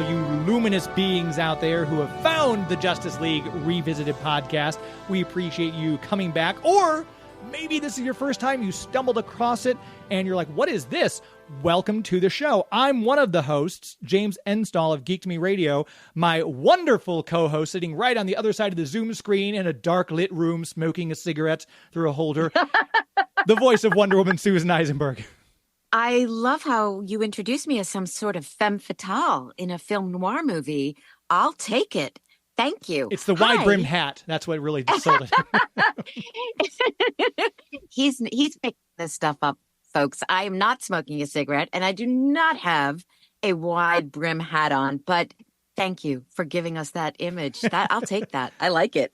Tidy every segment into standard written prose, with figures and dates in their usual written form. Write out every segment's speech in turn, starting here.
all you luminous beings out there who have found the Justice League Revisited podcast. We appreciate you coming back. Or maybe this is your first time you stumbled across it and you're like, what is this? Welcome to the show. I'm one of the hosts, James Enstall of Geek to Me Radio. My wonderful co-host sitting right on the other side of the Zoom screen in a dark lit room smoking a cigarette through a holder. The voice of Wonder Woman, Susan Eisenberg. I love how you introduced me as some sort of femme fatale in a film noir movie. I'll take it. Thank you. It's the wide-brimmed hat. That's what really sold it. He's making this stuff up, folks. I am not smoking a cigarette, and I do not have a wide-brim hat on. But thank you for giving us that image. I'll take that. I like it.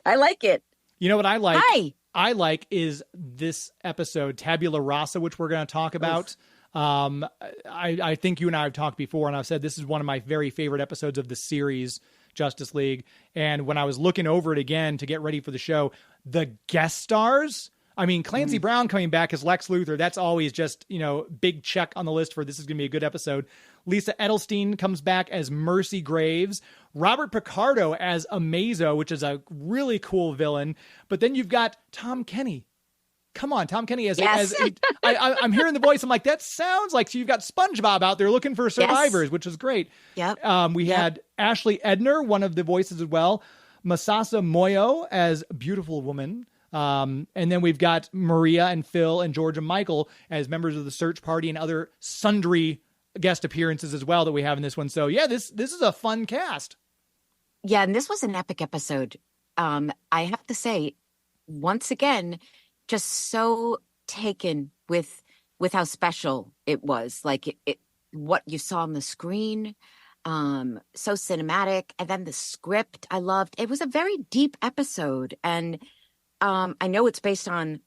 You know what I like? Hi. I like is this episode, Tabula Rasa, which we're going to talk about. I think you and I have talked before, and I've said this is one of my very favorite episodes of the series, Justice League. And when I was looking over it again to get ready for the show, the guest stars, I mean, Clancy Brown coming back as Lex Luthor, that's always just, big check on the list for this is going to be a good episode. Lisa Edelstein comes back as Mercy Graves. Robert Picardo as Amazo, which is a really cool villain. But then you've got Tom Kenny. Come on, Tom Kenny I'm hearing the voice. I'm like, that sounds like, so you've got SpongeBob out there looking for survivors, which is great. Yep. We had Ashley Edner, one of the voices as well. Masasa Moyo as Beautiful Woman. And then we've got Maria and Phil and George and Michael as members of the search party and other sundry guest appearances as well that we have in this one. So yeah, this is a fun cast. Yeah, and this was an epic episode. I have to say, once again, just so taken with how special it was. Like it what you saw on the screen, so cinematic, and then the script I loved. It was a very deep episode, and I know it's based on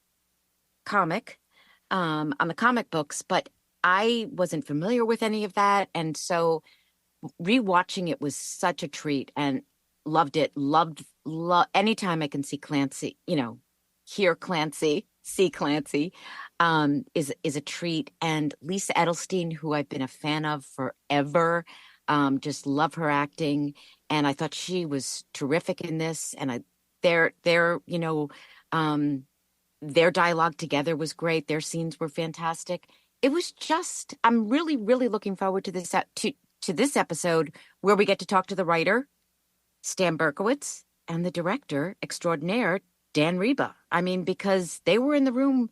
the comic books, but I wasn't familiar with any of that, and so rewatching it was such a treat, and loved it. Loved anytime I can see Clancy, hear Clancy, see Clancy, is a treat. And Lisa Edelstein, who I've been a fan of forever, just love her acting, and I thought she was terrific in this. And their dialogue together was great. Their scenes were fantastic. It was just, I'm really, really looking forward to this to this episode where we get to talk to the writer, Stan Berkowitz, and the director extraordinaire, Dan Riba. I mean, because they were in the room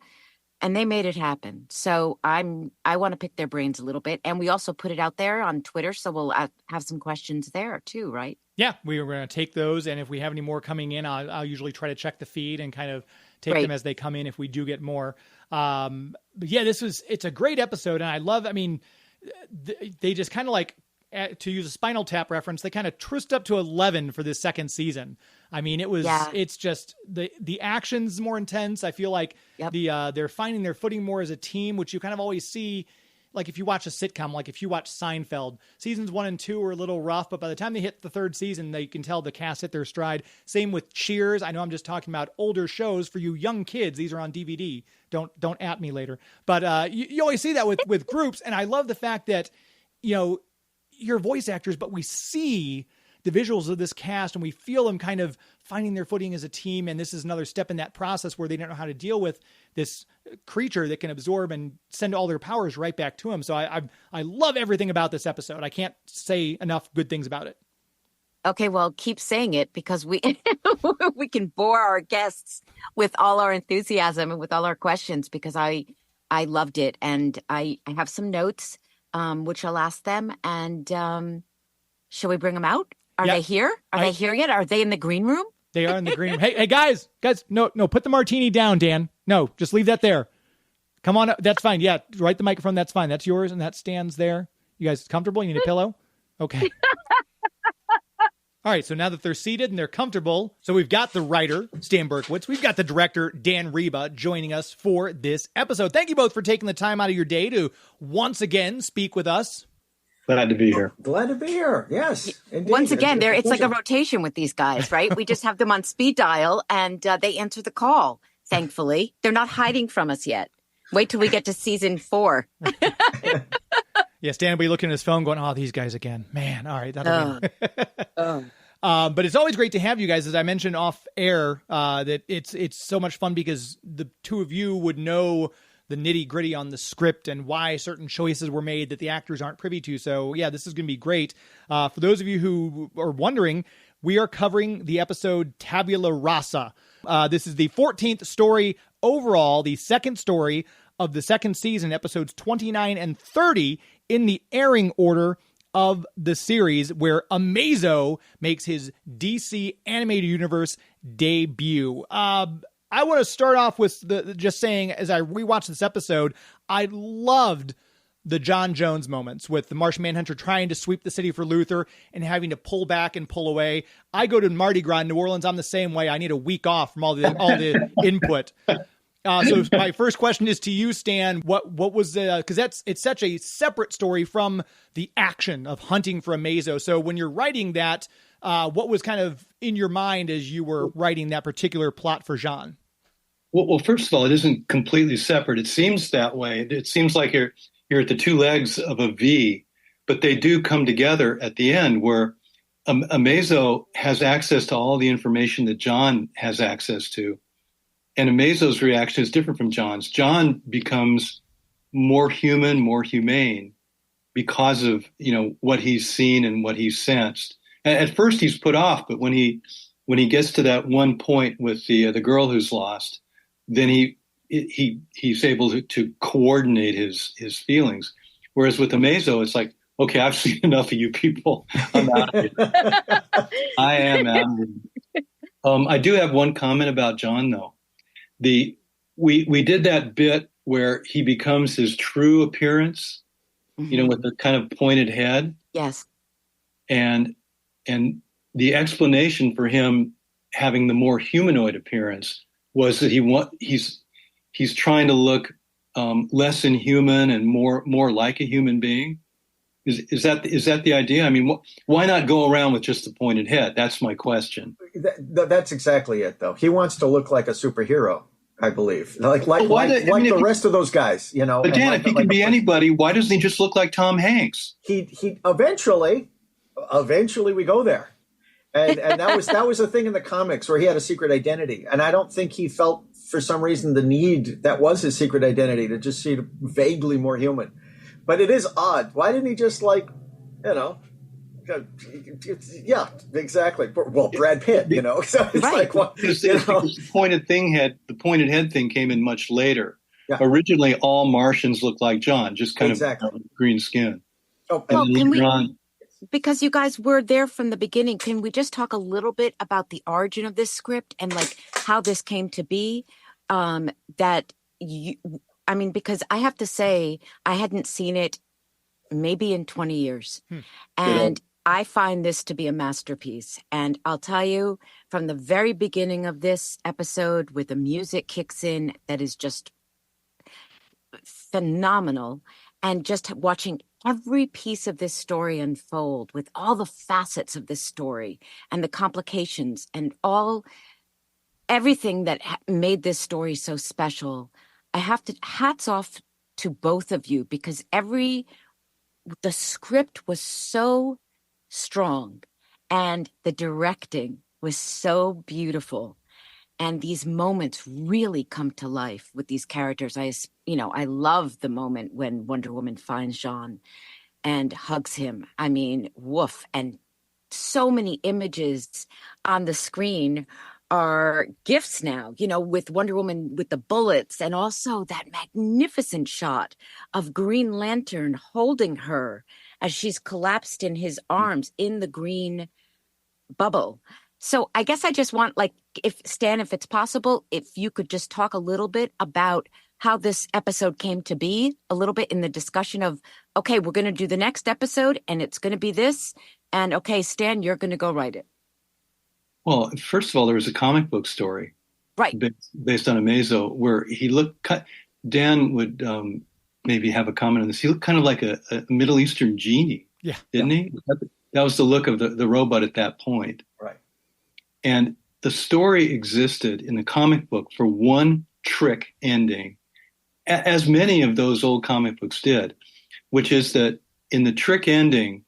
and they made it happen. So I want to pick their brains a little bit. And we also put it out there on Twitter, so we'll have some questions there too, right? Yeah, we were going to take those. And if we have any more coming in, I'll usually try to check the feed and kind of take them as they come in if we do get more. But yeah, it's a great episode. And I love, they just kind of like, to use a Spinal Tap reference, they kind of trussed up to 11 for this second season. I mean, it's just the action's more intense. I feel like they're finding their footing more as a team, which you kind of always see. Like if you watch a sitcom, like if you watch Seinfeld, seasons 1 and 2 are a little rough, but by the time they hit the third season, they can tell the cast hit their stride. Same with Cheers. I know I'm just talking about older shows for you young kids. These are on DVD. Don't at me later. But you always see that with groups. And I love the fact that, you're voice actors, but we see the visuals of this cast and we feel them kind of finding their footing as a team. And this is another step in that process where they don't know how to deal with this creature that can absorb and send all their powers right back to them. So I love everything about this episode. I can't say enough good things about it. Okay, well, keep saying it because we we can bore our guests with all our enthusiasm and with all our questions, because I loved it. And I have some notes, which I'll ask them. And shall we bring them out? Are they here? Are they here yet? Are they in the green room? They are in the green room. Hey, guys, no, put the martini down, Dan. No, just leave that there. Come on. That's fine. Yeah, right. The microphone. That's fine. That's yours. And that stands there. You guys comfortable? You need a pillow? Okay. All right. So now that they're seated and they're comfortable, so we've got the writer, Stan Berkowitz. We've got the director, Dan Riba, joining us for this episode. Thank you both for taking the time out of your day to once again speak with us. Glad to be here. Glad to be here. Yes. Indeed. Once again, it's like a rotation with these guys, right? We just have them on speed dial and they answer the call. Thankfully, they're not hiding from us yet. Wait till we get to season 4. Yeah, Stan will be looking at his phone going, oh, these guys again. Man, all right. That'll be... But it's always great to have you guys, as I mentioned off air, that it's so much fun because the two of you would know the nitty gritty on the script and why certain choices were made that the actors aren't privy to. So yeah, this is going to be great. For those of you who are wondering, we are covering the episode Tabula Rasa. This is the 14th story overall, the second story of the second season, episodes 29 and 30 in the airing order of the series, where Amazo makes his DC animated universe debut. I want to start off with just saying, as I rewatched this episode, I loved the John Jones moments with the Martian Manhunter trying to sweep the city for Luthor and having to pull back and pull away. I go to Mardi Gras in New Orleans. I'm the same way. I need a week off from all the input. So my first question is to you, Stan. What was because it's such a separate story from the action of hunting for Amazo. So when you're writing that, what was kind of in your mind as you were writing that particular plot for Jean? Well, first of all, it isn't completely separate. It seems that way. It seems like you're at the two legs of a V, but they do come together at the end where Amazo has access to all the information that John has access to. And Amazo's reaction is different from John's. John becomes more human, more humane because of, what he's seen and what he's sensed. At first he's put off, but when he gets to that one point with the girl who's lost, then he's able to coordinate his feelings. Whereas with Amazo, it's like, okay, I've seen enough of you people. I'm out of here. I am out of here. I do have one comment about John, though. We did that bit where he becomes his true appearance, with the kind of pointed head. Yes. And the explanation for him having the more humanoid appearance was that he's trying to look less inhuman and more like a human being. Is that the idea? I mean, why not go around with just the pointed head? That's my question. That's exactly it, though. He wants to look like a superhero, I believe, like the rest of those guys, But Dan, if he can be anybody, why doesn't he just look like Tom Hanks? He eventually we go there. And that was a thing in the comics where he had a secret identity. And I don't think he felt, for some reason, the need that was his secret identity to just seem vaguely more human. But it is odd. Why didn't he just yeah, exactly. Well, Brad Pitt, So it's right. like, because the pointed head thing came in much later. Yeah. Originally, all Martians look like John, just kind of green skin. Oh, because you guys were there from the beginning, can we just talk a little bit about the origin of this script and how this came to be? Because I have to say, I hadn't seen it maybe in 20 years. And I find this to be a masterpiece. And I'll tell you, from the very beginning of this episode, with the music kicks in, that is just phenomenal. And just watching every piece of this story unfold with all the facets of this story and the complications and everything that made this story so special. Hats off to both of you, because the script was so strong and the directing was so beautiful. And these moments really come to life with these characters. I love the moment when Wonder Woman finds Jean and hugs him. I mean, woof. And so many images on the screen are gifts now, with Wonder Woman with the bullets, and also that magnificent shot of Green Lantern holding her as she's collapsed in his arms in the green bubble. So I guess I just want, if it's possible, if you could just talk a little bit about how this episode came to be, a little bit in the discussion of, okay, we're going to do the next episode and it's going to be this. And okay, Stan, you're going to go write it. Well, first of all, there was a comic book story, right, based on Amazo, where he looked. Dan would maybe have a comment on this. He looked kind of like a Middle Eastern genie, didn't he? That was the look of the robot at that point, right? And the story existed in the comic book for one trick ending, as many of those old comic books did, which is that in the trick ending,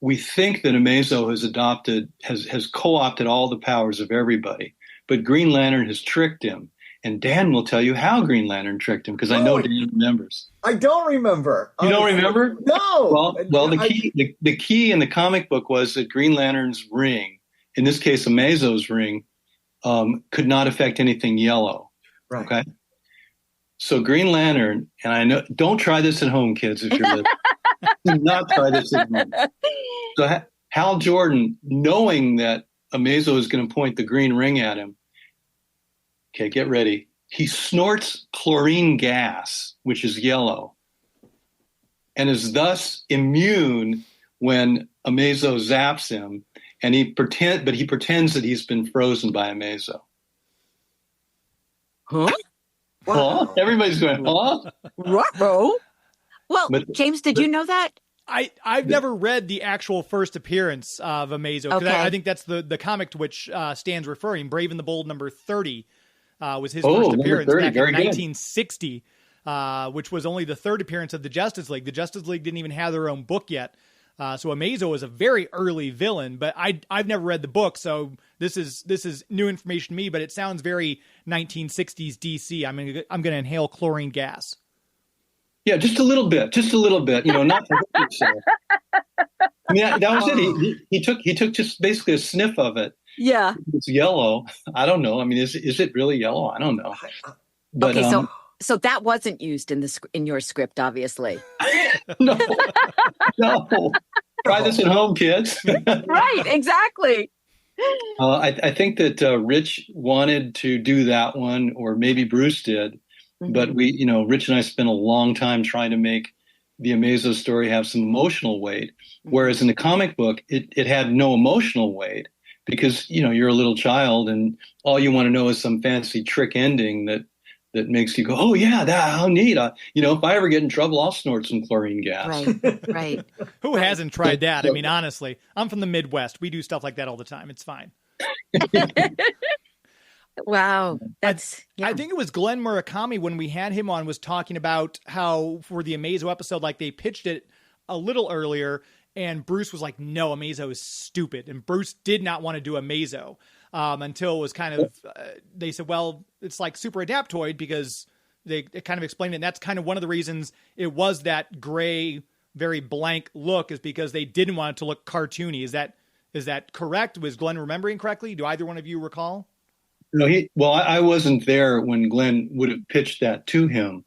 we think that Amazo has co-opted all the powers of everybody, but Green Lantern has tricked him. And Dan will tell you how Green Lantern tricked him, because I know Dan remembers. I don't remember. You don't remember? No. Well, the key in the comic book was that Green Lantern's ring, in this case Amazo's ring, could not affect anything yellow. Right. Okay. So Green Lantern, and I know, don't try this at home, kids, if you're listening. Do not try this at home. So Hal Jordan, knowing that Amazo is going to point the green ring at him, okay, get ready. He snorts chlorine gas, which is yellow, and is thus immune when Amazo zaps him. And he pretends that he's been frozen by Amazo. Huh? Wow. Huh? Everybody's going, huh? Ruh-roh. Well, James, did you know that? I've never read the actual first appearance of Amazo. Okay. I think that's the comic to which Stan's referring. Brave and the Bold number 30 was his first appearance 30, back in 1960, which was only the third appearance of the Justice League. The Justice League didn't even have their own book yet. So Amazo is a very early villain, but I've never read the book, so this is new information to me. But it sounds very 1960s DC. I'm going to inhale chlorine gas. Yeah, just a little bit. Not to hurt yourself. I mean, that was it. He took just basically a sniff of it. Yeah, it's yellow. I don't know. I mean, is it really yellow? I don't know. But, okay, so that wasn't used in your script, obviously. No. Try this at home, kids. Right, exactly. I think that Rich wanted to do that one, or maybe Bruce did, but Rich and I spent a long time trying to make the Amazo story have some emotional weight, whereas in the comic book, it had no emotional weight because you're a little child and all you want to know is some fancy trick ending that makes you go, oh yeah, how neat. If I ever get in trouble, I'll snort some chlorine gas. Right. Who hasn't tried that? I mean, honestly, I'm from the Midwest. We do stuff like that all the time. It's fine. Wow. I think it was Glenn Murakami when we had him on was talking about how for the Amazo episode, like they pitched it a little earlier and Bruce was like, no, Amazo is stupid. And Bruce did not want to do Amazo. Until it was kind of, they said, well, it's like Super Adaptoid because they kind of explained it. And that's kind of one of the reasons it was that gray, very blank look is because they didn't want it to look cartoony. Is that correct? Was Glenn remembering correctly? Do either one of you recall? No, I wasn't there when Glenn would have pitched that to him,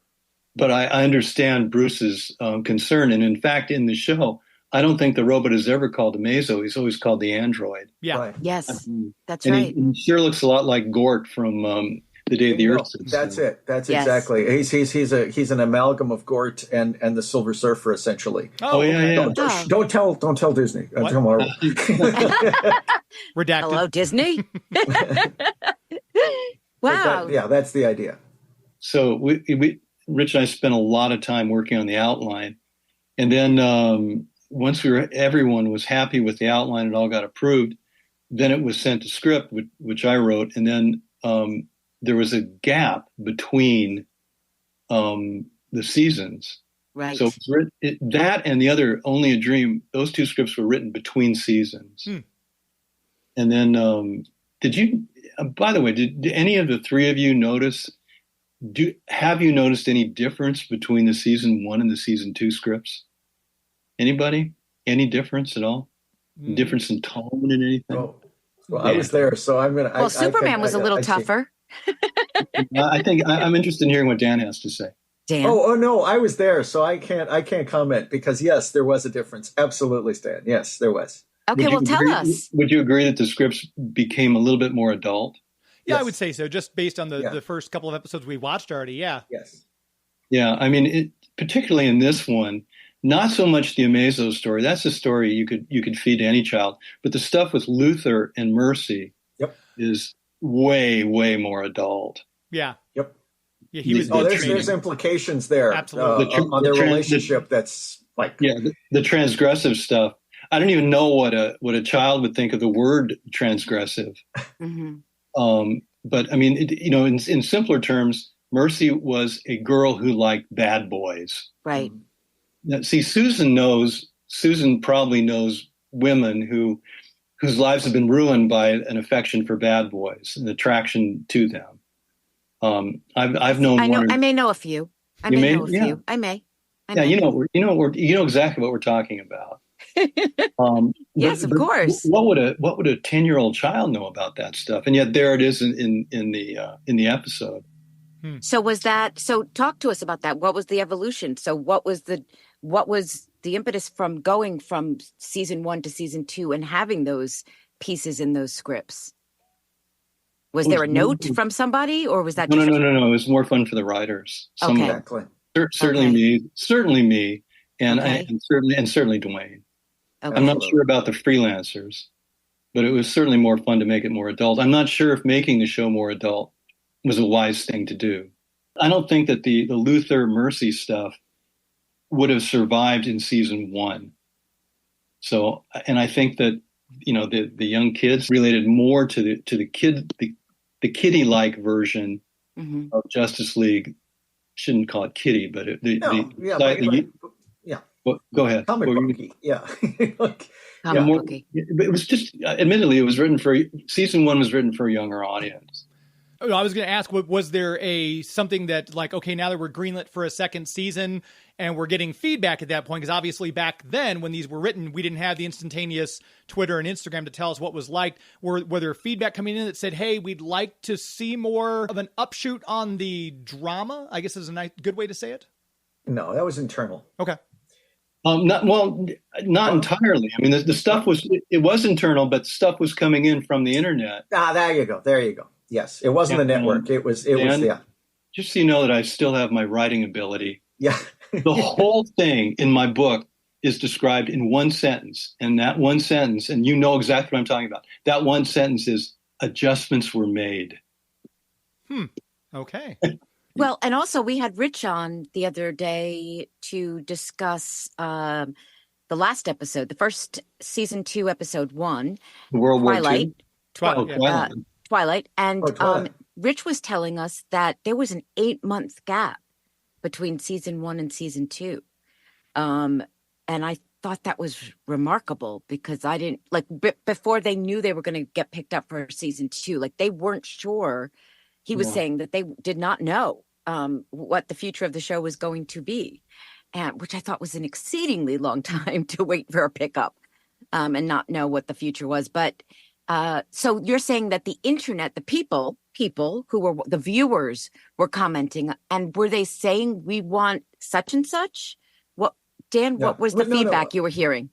but I understand Bruce's concern. And in fact, in the show, I don't think the robot is ever called Amazo. He's always called the android. Yeah. Right. Yes, that's and right. He sure looks a lot like Gort from The Day of the Earth. That's it. That's yes. Exactly. He's an amalgam of Gort and the Silver Surfer, essentially. Oh yeah. Don't tell Disney. Tell Marvel. Redacted. Hello, Disney. Wow. That's the idea. So we Rich and I spent a lot of time working on the outline, and then once everyone was happy with the outline, it all got approved. Then it was sent to script, which I wrote, and then there was a gap between the seasons. Right. So that and the other, Only a Dream, those two scripts were written between seasons. And then did you? By the way, did any of the three of you notice? Have you noticed any difference between the season 1 and the season 2 scripts? Anybody? Any difference at all? Difference in tone and anything? Oh, well, I was there, so I'm gonna. Well, Superman was a little tougher. I think I'm interested in hearing what Dan has to say. Dan. Oh no, I was there, so I can't comment because yes, there was a difference. Absolutely, Stan. Yes, there was. Okay, well, tell us. Would you agree that the scripts became a little bit more adult? Yeah, Yes. I would say so. Just based on the first couple of episodes we watched already. Yeah. Yes. Yeah, I mean, particularly in this one, not so much the Amazo story. That's a story you could feed to any child. But the stuff with Luther and Mercy is way, way more adult. Yeah. Yep. Yeah, he was. There's implications there. Absolutely. On their relationship. That's like the transgressive stuff. I don't even know what a child would think of the word transgressive. But I mean, in simpler terms, Mercy was a girl who liked bad boys. Right. See, Susan probably knows women whose lives have been ruined by an affection for bad boys, an attraction to them. I've known. I may know a few. I may know a few. I may. You know exactly what we're talking about. Yes, of course. What would a 10-year-old child know about that stuff? And yet there it is in the episode. So talk to us about that. What was the evolution? So what was the impetus from going from season 1 to season 2 and having those pieces in those scripts? Was there a note from somebody, or was that no? It was more fun for the writers. Exactly. Certainly me, and certainly Dwayne. Okay. I'm not sure about the freelancers, but it was certainly more fun to make it more adult. I'm not sure if making the show more adult was a wise thing to do. I don't think that the Luther Mercy stuff would have survived in season 1. So, and I think that, the young kids related more to the kiddie-like version of Justice League. Shouldn't call it kiddie, but go ahead. Comic booky, yeah. It was just, admittedly, it was written season 1 was written for a younger audience. I was going to ask, was there something that okay, now that we're greenlit for a second season and we're getting feedback at that point, because obviously back then when these were written, we didn't have the instantaneous Twitter and Instagram to tell us what was liked. Were there feedback coming in that said, hey, we'd like to see more of an upshoot on the drama? I guess is a good way to say it. No, that was internal. Okay. Not entirely. I mean, the stuff was internal, but stuff was coming in from the internet. There you go. Yes, it wasn't the network. It was. Just so you know that I still have my writing ability. Yeah. The whole thing in my book is described in one sentence, and that one sentence, and you know exactly what I'm talking about. That one sentence is adjustments were made. Okay. Well, and also we had Rich on the other day to discuss the last episode, the first season 2, episode 1, World War II. Twilight. And Rich was telling us that there was an 8-month gap between season 1 and season 2. And I thought that was remarkable because I didn't before they knew they were going to get picked up for season 2, they weren't sure. He was saying that they did not know what the future of the show was going to be, which I thought was an exceedingly long time to wait for a pickup and not know what the future was. But so you're saying that the internet, the people who were the viewers were commenting, and were they saying we want such and such? What, Dan? What was the feedback you were hearing?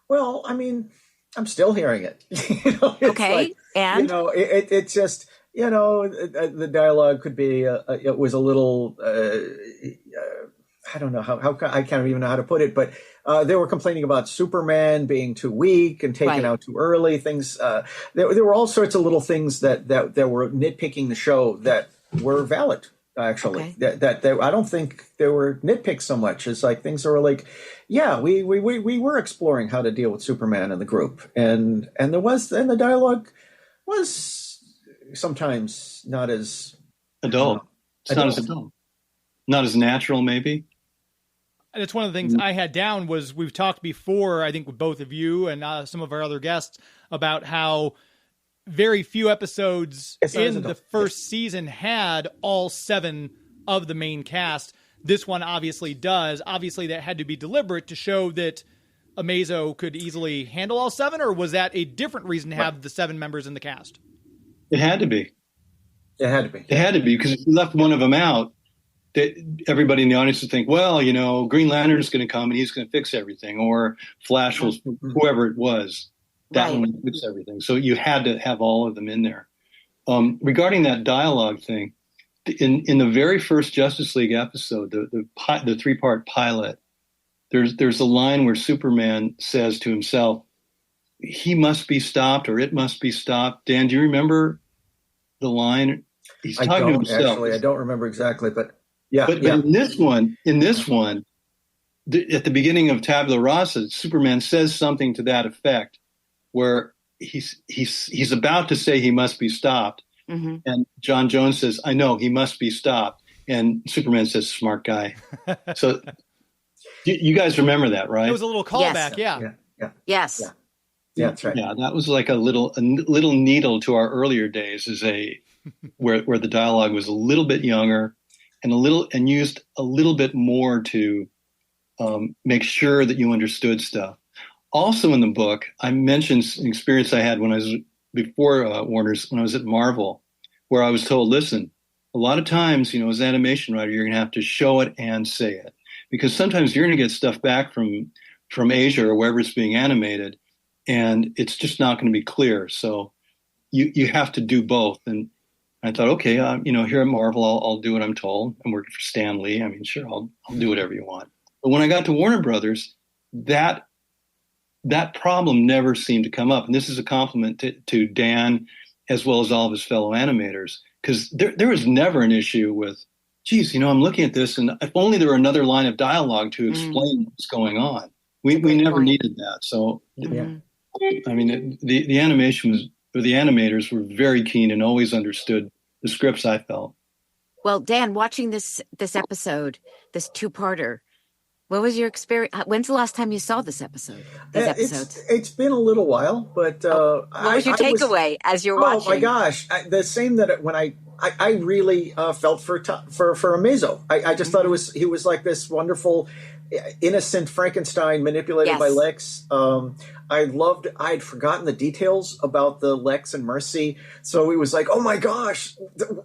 Well, I mean, I'm still hearing it. Okay, and it's just the dialogue could be it was a little I don't know how I can't even know how to put it, but they were complaining about Superman being too weak and taken out too early. Things there were all sorts of little things that were nitpicking the show that were valid. Actually, that I don't think they were nitpicks so much. It's things that were we were exploring how to deal with Superman in the group, and the dialogue was sometimes not as adult. Not as adult. Not as natural, maybe. And it's one of the things I had down was we've talked before, I think with both of you and some of our other guests, about how very few episodes in the first season had all 7 of the main cast. This one obviously does. Obviously, that had to be deliberate to show that Amazo could easily handle all 7, or was that a different reason to have the 7 members in the cast? It had to be. It had to be. It had to be, because if you left one of them out, everybody in the audience would think, well, Green Lantern's going to come and he's going to fix everything, or Flash was whoever it was. That one would fix everything. So you had to have all of them in there. Regarding that dialogue thing, in the very first Justice League episode, the 3-part pilot, there's a line where Superman says to himself, he must be stopped, or it must be stopped. Dan, do you remember the line? He's talking to himself. Actually, I don't remember exactly, but yeah. But in this one, at the beginning of Tabula Rasa, Superman says something to that effect, where he's about to say he must be stopped, and John Jones says, "I know he must be stopped," and Superman says, "Smart guy." So You guys remember that, right? It was a little callback, yeah. Yes. Yeah, that's right. Yeah, that was like a little needle to our earlier days, where the dialogue was a little bit younger and used a little bit more to make sure that you understood stuff. Also in the book, I mentioned an experience I had when I was before Warner's, when I was at Marvel, where I was told, listen, a lot of times, as an animation writer, you're going to have to show it and say it, because sometimes you're going to get stuff back from Asia or wherever it's being animated, and it's just not going to be clear. So you have to do both. And I thought, okay, here at Marvel, I'll do what I'm told. I'm working for Stan Lee. I mean, sure, I'll do whatever you want. But when I got to Warner Brothers, that problem never seemed to come up. And this is a compliment to Dan as well as all of his fellow animators, because there was never an issue with, geez, I'm looking at this, and if only there were another line of dialogue to explain what's going on. We never needed that. So, I mean, the animation the animators were very keen and always understood the scripts, I felt. Well, Dan, watching this episode, this two-parter, what was your experience? When's the last time you saw this episode? These episodes? It's been a little while, but what was your takeaway as you're watching? Oh my gosh, the same that when I really felt for Amazo. I just thought he was like this wonderful, innocent Frankenstein manipulated by Lex. I'd forgotten the details about the Lex and Mercy, so it was like, oh my gosh,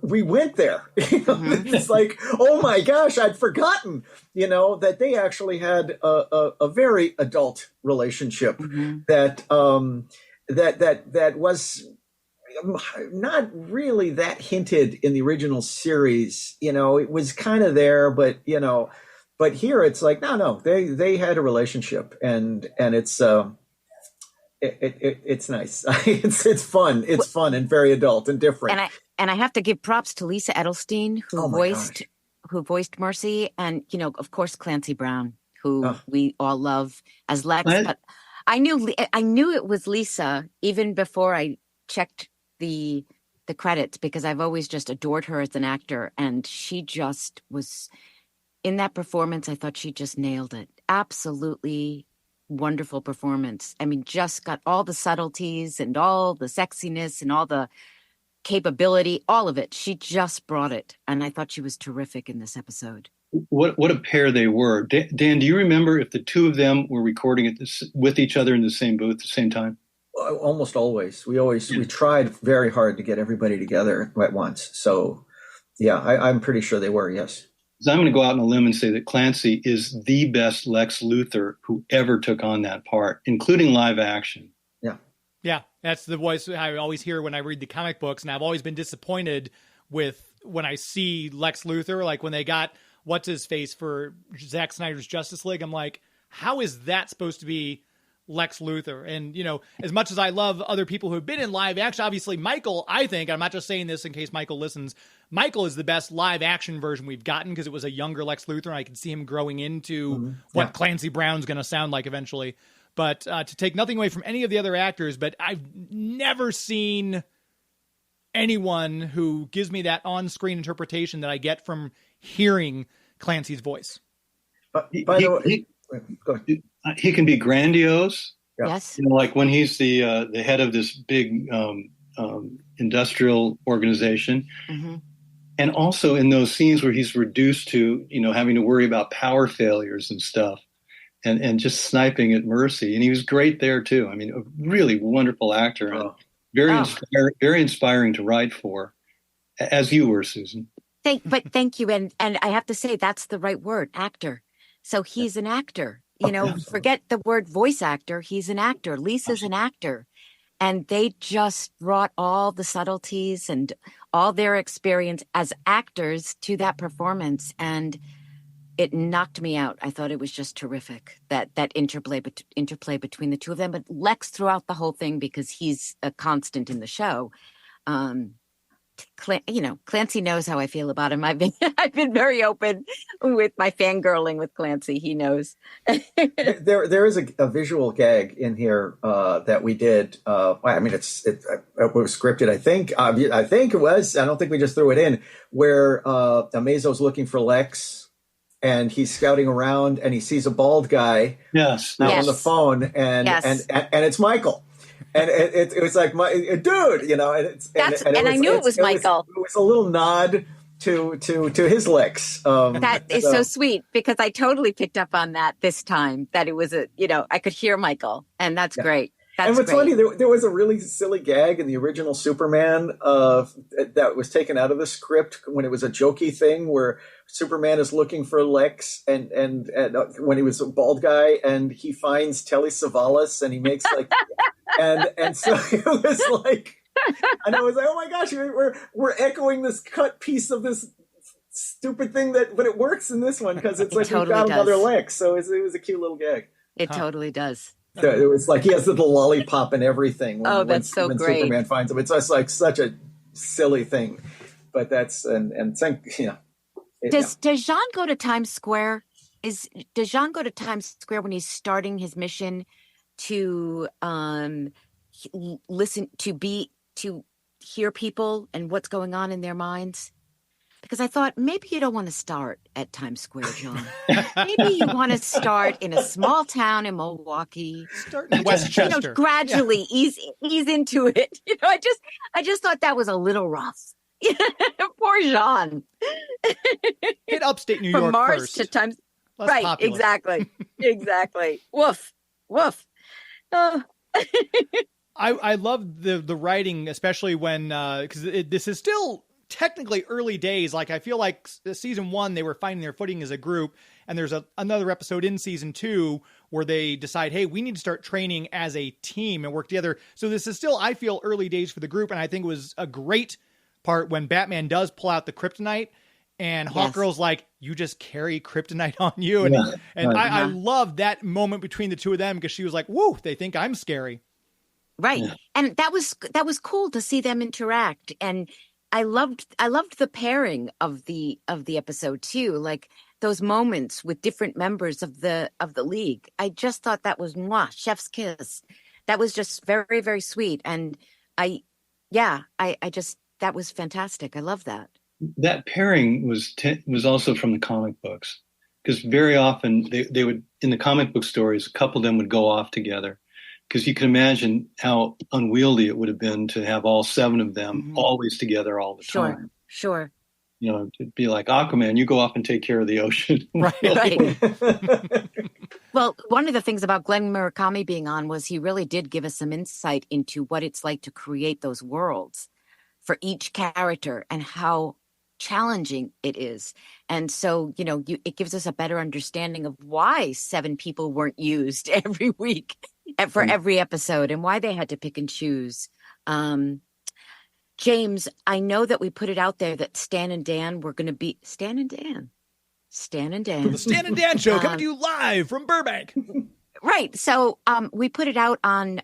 we went there. It's like, oh my gosh, I'd forgotten, that they actually had a very adult relationship that was not really that hinted in the original series. It was kind of there, but but here it's like, no, they had a relationship, and it's it's nice. It's fun. It's fun and very adult and different. And I have to give props to Lisa Edelstein, who voiced Mercy, and of course Clancy Brown, who we all love as Lex. But I knew it was Lisa even before I checked the credits, because I've always just adored her as an actor, and she just was in that performance. I thought she just nailed it. Absolutely wonderful performance. I mean, just got all the subtleties and all the sexiness and all the capability, all of it. She just brought it, and I thought she was terrific in this episode. What a pair they were. Dan, do you remember if the two of them were recording it with each other in the same booth at the same time? Almost always. We tried very hard to get everybody together at once. So, yeah, I'm pretty sure they were, yes. I'm going to go out on a limb and say that Clancy is the best Lex Luthor who ever took on that part, including live action. Yeah, that's the voice I always hear when I read the comic books, and I've always been disappointed with when I see Lex Luthor, like when they got what's-his-face for Zack Snyder's Justice League. I'm like, how is that supposed to be Lex Luthor? And, as much as I love other people who have been in live action, obviously Michael, I think, I'm not just saying this in case Michael listens, Michael is the best live action version we've gotten, because it was a younger Lex Luthor, and I can see him growing into what Clancy Brown's going to sound like eventually. But to take nothing away from any of the other actors, but I've never seen anyone who gives me that on-screen interpretation that I get from hearing Clancy's voice. By the way, he can be grandiose. Yes. Like when he's the head of this big industrial organization. And also in those scenes where he's reduced to, having to worry about power failures and stuff, and just sniping at Mercy. And he was great there too. I mean, a really wonderful actor, and very inspiring to write for, as you were, Susan. Thank you. And I have to say, that's the right word, actor. So he's an actor. Forget the word voice actor. He's an actor. Lisa's an actor. And they just brought all the subtleties and all their experience as actors to that performance. And it knocked me out. I thought it was just terrific, that interplay between the two of them. But Lex throughout the whole thing, because he's a constant in the show. Clancy knows how I feel about him. I've been very open with my fangirling with Clancy. He knows. there is a visual gag in here that we did. It was scripted. I think it was. I don't think we just threw it in. Where Amazo's looking for Lex, and he's scouting around and he sees a bald guy Yes. on the phone, and it's Michael. And it was like, dude, you know, and I knew it was Michael. It was a little nod to his licks. That is so sweet, because I totally picked up on that this time, that it was I could hear Michael, and that's great. And what's funny, there was a really silly gag in the original Superman that was taken out of the script when it was a jokey thing where Superman is looking for Lex, and when he was a bald guy, and he finds Telly Savalas, and he makes like, and so it was like, and I was like, oh my gosh, we're echoing this cut piece of this stupid thing but it works in this one because it's like we found another Lex, so it was a cute little gag. It totally does. So it was like he has the lollipop and everything. That's so great. Superman finds him, it's just like such a silly thing, but that's Does Jean go to Times Square? Does Jean go to Times Square when he's starting his mission to listen to hear people and what's going on in their minds? Because I thought maybe you don't want to start at Times Square, John. Maybe you want to start in a small town in Milwaukee. Start in Westchester. Gradually ease into it. I just thought that was a little rough. Poor Jean. Hit upstate New York from Mars first. to Times. Less right, populous. exactly. Woof. I love the writing, especially when because this is still technically early days. Like I feel like season 1 they were finding their footing as a group, and there's another episode in season 2 where they decide, hey, we need to start training as a team and work together. So this is still, I feel, early days for the group, and I think it was a great part when Batman does pull out the kryptonite, and Hawkgirl's like, you just carry kryptonite on you, and I love that moment between the two of them, because she was like, woo, they think I'm scary. Right. Yeah. And that was cool to see them interact. And I loved the pairing of the episode too. Like those moments with different members of the league. I just thought that was chef's kiss. That was just very, very sweet. And I just, that was fantastic. I love that. That pairing was also from the comic books, because very often they would, in the comic book stories, a couple of them would go off together. Because you can imagine how unwieldy it would have been to have all 7 of them always together all the time. Sure. You know, it'd be like, Aquaman, you go off and take care of the ocean. Right. Well, one of the things about Glenn Murakami being on was he really did give us some insight into what it's like to create those worlds for each character and how challenging it is. And so, it gives us a better understanding of why 7 people weren't used every week for every episode, and why they had to pick and choose. James, I know that we put it out there that Stan and Dan were going to be Stan and Dan. For the Stan and Dan show, coming to you live from Burbank. Right. So we put it out on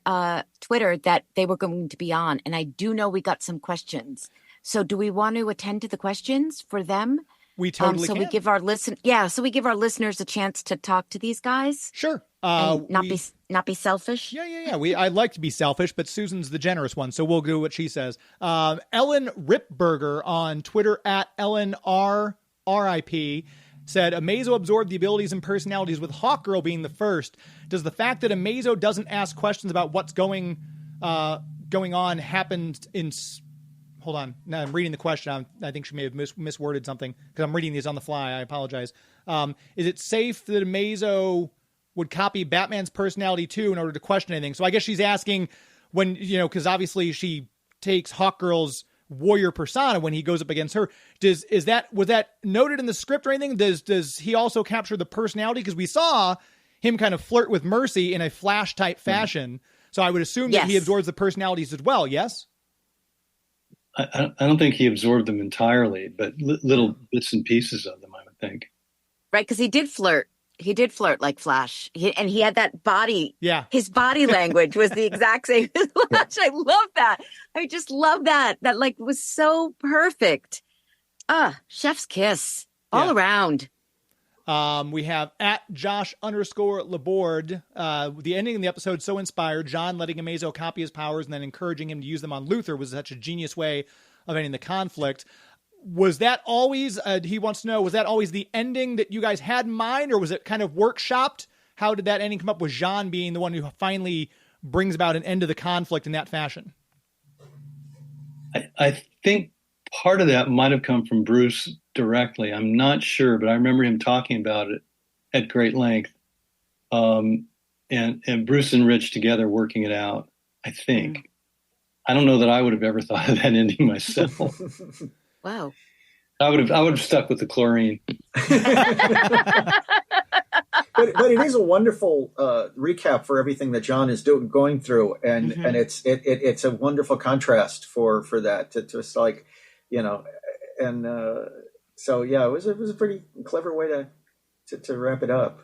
Twitter that they were going to be on, and I do know we got some questions. So do we want to attend to the questions for them? We totally can. We give our listeners a chance to talk to these guys. Sure. Not be selfish. Yeah. I'd like to be selfish, but Susan's the generous one, so we'll do what she says. Ellen Ripberger on Twitter at EllenRRIP said, Amazo absorbed the abilities and personalities, with Hawkgirl being the first. Does the fact that Amazo doesn't ask questions about what's going on happened in... Hold on. Now I'm reading the question. I think she may have misworded something, because I'm reading these on the fly. I apologize. Is it safe that Amazo would copy Batman's personality too in order to question anything? So I guess she's asking when, because obviously she takes Hawkgirl's warrior persona when he goes up against her. Was that noted in the script or anything? Does he also capture the personality? Because we saw him kind of flirt with Mercy in a Flash type fashion. So I would assume that he absorbs the personalities as well. Yes. I don't think he absorbed them entirely, but little bits and pieces of them, I would think. Right, because he did flirt. He did flirt like Flash. And he had that body. Yeah. His body language was the exact same as Flash. I love that. I just love that. That was so perfect. Chef's kiss all around. We have at Josh_Laborde. The ending of the episode so inspired. John letting Amazo copy his powers and then encouraging him to use them on Luthor was such a genius way of ending the conflict. was that always, he wants to know, was that always the ending that you guys had in mind, or was it kind of workshopped? How did that ending come up with Jean being the one who finally brings about an end to the conflict in that fashion? I think part of that might have come from Bruce directly. I'm not sure, but I remember him talking about it at great length. And Bruce and Rich together working it out, I think. I don't know that I would have ever thought of that ending myself. Wow. I would have stuck with the chlorine. But it is a wonderful recap for everything that John is going through, and it's a wonderful contrast for that to just like, and so yeah, it was a pretty clever way to wrap it up.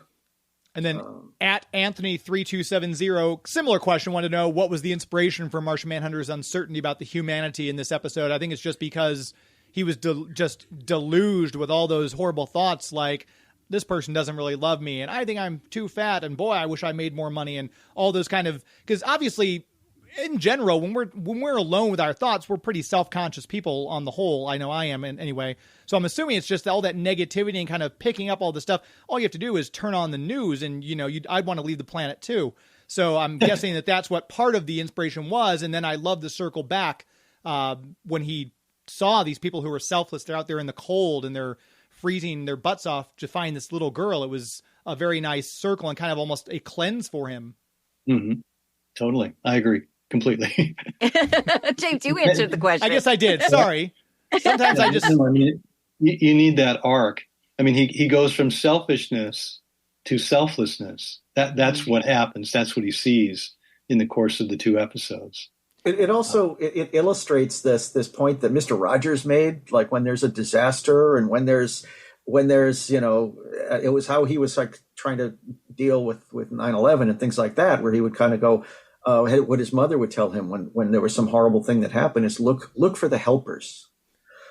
And then at Anthony3270, similar question, wanted to know what was the inspiration for Martian Manhunter's uncertainty about the humanity in this episode. I think it's just because he was just deluged with all those horrible thoughts like, this person doesn't really love me, and I think I'm too fat, and boy, I wish I made more money, and all those kind of, because obviously in general, when we're alone with our thoughts, we're pretty self-conscious people on the whole. I know I am anyway. So I'm assuming it's just all that negativity and kind of picking up all the stuff. All you have to do is turn on the news, and I'd want to leave the planet too. So I'm guessing that's what part of the inspiration was. And then I love the circle back when he saw these people who were selfless. They're out there in the cold and they're freezing their butts off to find this little girl. It was a very nice circle and kind of almost a cleanse for him. Mm-hmm. Totally. I agree completely. James, you answered the question. I guess I did. Sorry. Sometimes I just... You need that arc. I mean, he goes from selfishness to selflessness. That's what happens. That's what he sees in the course of the two episodes. It also it illustrates this point that Mr. Rogers made, like when there's a disaster and when there's it was how he was like trying to deal with 9/11 and things like that, where he would kind of go, what his mother would tell him when there was some horrible thing that happened is look for the helpers.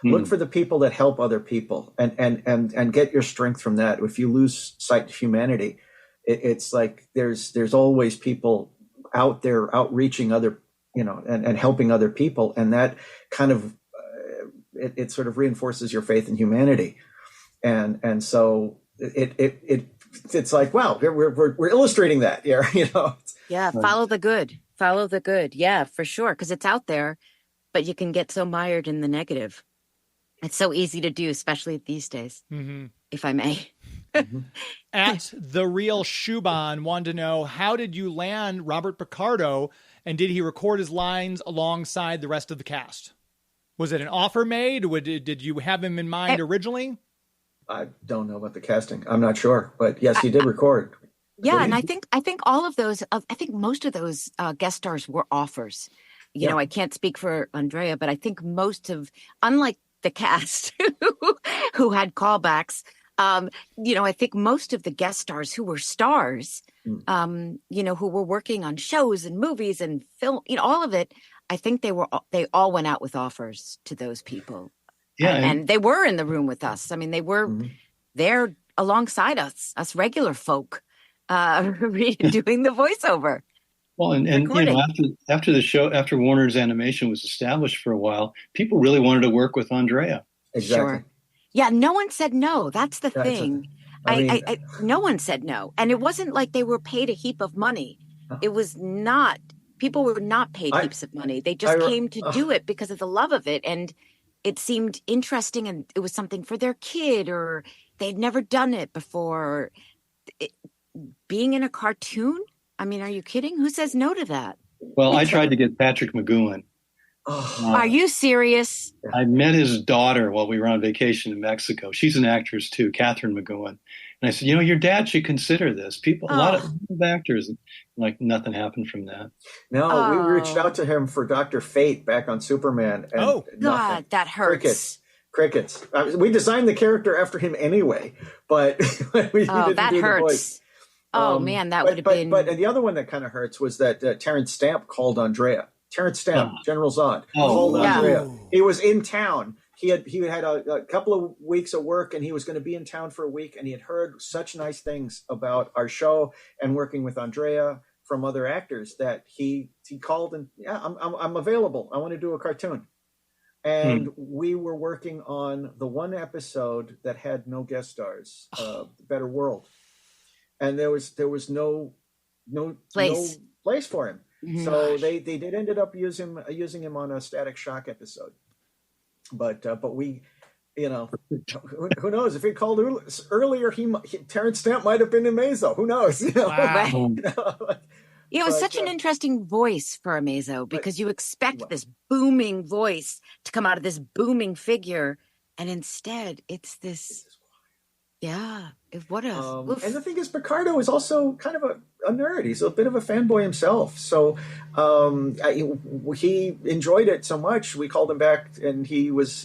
Look for the people that help other people and get your strength from that. If you lose sight of humanity, it's like there's always people out there outreaching other, and helping other people. And that kind of, it sort of reinforces your faith in humanity. And so it's like, wow, we're illustrating that here, Yeah. Follow the good. Yeah, for sure. 'Cause it's out there, but you can get so mired in the negative. It's so easy to do, especially these days, if I may. At The Real Shuban wanted to know, how did you land Robert Picardo, and did he record his lines alongside the rest of the cast? Was it an offer made? Did you have him in mind originally? I don't know about the casting. I'm not sure, but yes, he did record. Yeah, and I think all of those, I think most of those guest stars were offers. I can't speak for Andrea, but I think most of, unlike the cast who had callbacks, I think most of the guest stars who were stars, who were working on shows and movies and film, all of it, I think they all went out with offers to those people. Yeah. And they were in the room with us. I mean, they were there alongside us regular folk, doing the voiceover. Well, and after the show, after Warner's Animation was established for a while, people really wanted to work with Andrea. Exactly. Sure. Yeah, no one said no. That's the thing. No one said no. And it wasn't like they were paid a heap of money. It was not. People were not paid heaps of money. They just came to do it because of the love of it. And it seemed interesting, and it was something for their kid, or they'd never done it before. Being in a cartoon? I mean, are you kidding? Who says no to that? Well, I tried to get Patrick McGowan. Are you serious? I met his daughter while we were on vacation in Mexico. She's an actress too, Catherine McGowan. And I said, your dad should consider this. A lot of actors, like nothing happened from that. No, we reached out to him for Dr. Fate back on Superman. And God, that hurts. Crickets. We designed the character after him anyway, but we didn't that do hurts. the voice. Man, that would have been. But the other one that kind of hurts was that Terrence Stamp called Andrea. Terrence Stamp, General Zod, called Andrea. He was in town. He had a couple of weeks of work, and he was going to be in town for a week. And he had heard such nice things about our show and working with Andrea from other actors that he called and I'm available. I want to do a cartoon. And we were working on the one episode that had no guest stars, Better World, and there was no place for him. Mhm. So they did ended up using him on a Static Shock episode, but we, you know, who knows if he called earlier, Terrence Stamp might have been in Mazo. Who knows? You know? Wow. You know? It was such an interesting voice for Amazo, because you expect this booming voice to come out of this booming figure, and instead it's this. Yeah, what a. And the thing is, Picardo is also kind of a nerd. He's a bit of a fanboy himself. So he enjoyed it so much, we called him back, and he was